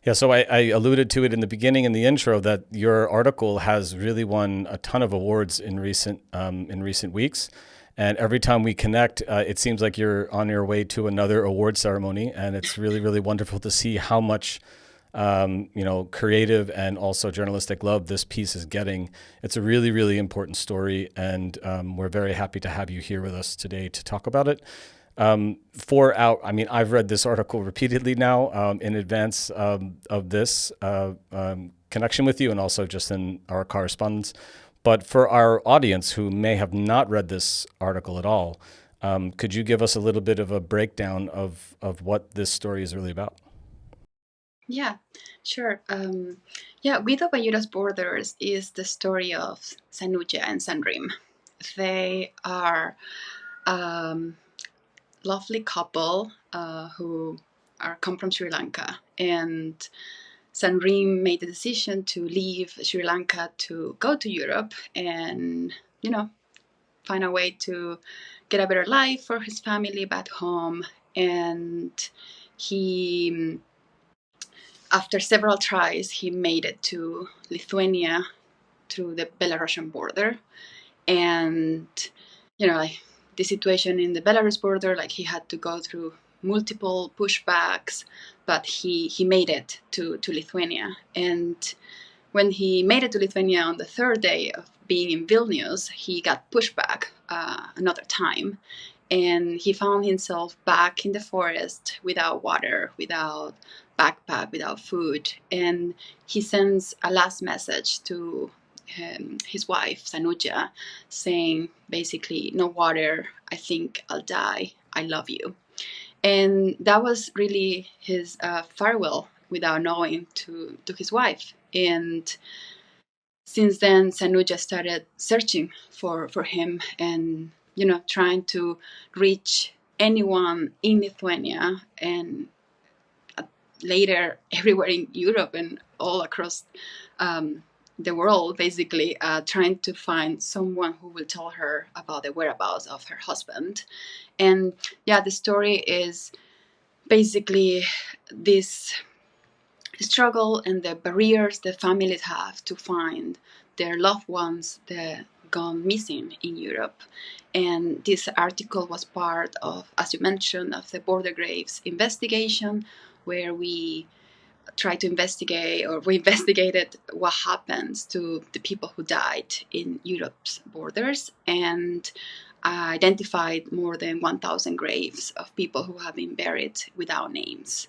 Yeah, so I alluded to it in the beginning in the intro that your article has really won a ton of awards in recent weeks, and every time we connect, it seems like you're on your way to another award ceremony, and it's really wonderful to see how much creative and also journalistic love this piece is getting. It's a really important story, and we're very happy to have you here with us today to talk about it. I mean, I've read this article repeatedly now in advance of this connection with you and also just in our correspondence. But for our audience who may have not read this article at all, could you give us a little bit of a breakdown of what this story is really about? Yeah, sure. Yeah, With Obayura's Borders is the story of Sanooja and Sanrim. They are a lovely couple who come from Sri Lanka, and Sanrim made the decision to leave Sri Lanka to go to Europe and, find a way to get a better life for his family back home. And he after several tries, he made it to Lithuania through the Belarusian border. And, like the situation in the Belarus border, like he had to go through multiple pushbacks, but he made it to Lithuania. And when he made it to Lithuania on the third day of being in Vilnius, he got pushed back another time. And he found himself back in the forest without water, without backpack, without food. And he sends a last message to his wife, Sanooja, saying basically, no water, I think I'll die, I love you. And that was really his farewell without knowing to his wife. And since then, Sanooja started searching for him and, trying to reach anyone in Lithuania and later everywhere in Europe and all across the world, basically, trying to find someone who will tell her about the whereabouts of her husband. And yeah, the story is basically this struggle and the barriers the families have to find their loved ones that gone missing in Europe. And this article was part of, as you mentioned, of the Border Graves investigation, where we tried to investigate, or we investigated what happens to the people who died in Europe's borders, and identified more than 1,000 graves of people who have been buried without names.